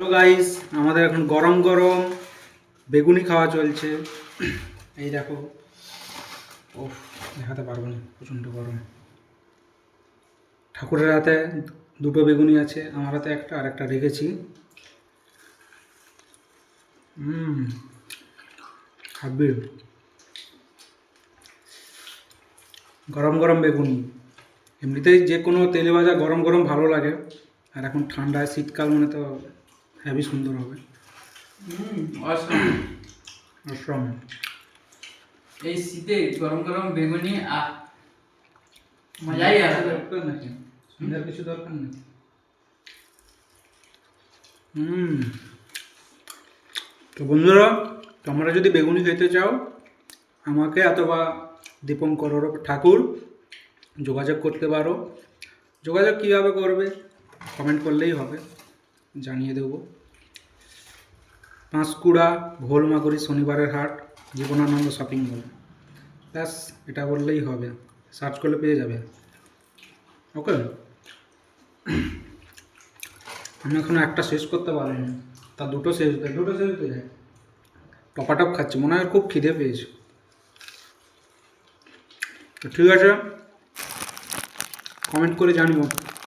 Hello guys, আমাদের এখন গরম গরম বেগুনি খাওয়া চলছে। এই দেখো, ওফ, দেখাতে পারবো না, প্রচণ্ড গরম। ঠাকুরের হাতে দুটো বেগুনি আছে, আমার হাতে একটা, আর একটা রেখেছি। হাব্বি গরম গরম বেগুনি। এমনিতেই যে কোনো তেলে ভাজা গরম গরম ভালো লাগে, আর এখন ঠান্ডায় শীতকাল মানে তো হেভি সুন্দর হবে। অসম। অসম। এই শীতে গরম গরম বেগুনি মজাই আলাদা। দরকার নাকি সন্ধ্যার কিছু দরকার নেই। তো বন্ধুরা, তোমরা যদি বেগুনি খেতে চাও, আমাকে অথবা দীপঙ্কর ঠাকুর যোগাযোগ করতে পারো। যোগাযোগ কীভাবে করবে কমেন্ট করলেই হবে, জানিয়ে দেব। পাঁশকুড়া ঘোলমাগুড়ি শনিবারের হাট, জীবনানন্দ শপিং মল, ব্যাস এটা বললেই হবে, সার্চ করলে পেয়ে যাবে। ওকে, আমি এখনো একটা শেষ করতে পারিনি, তা দুটো শেষ হয়ে যায়। টপাটপ খাচ্ছি, মনে হয় খুব খিদে পেয়েছে। তো ঠিক আছে, কমেন্ট করে জানিও।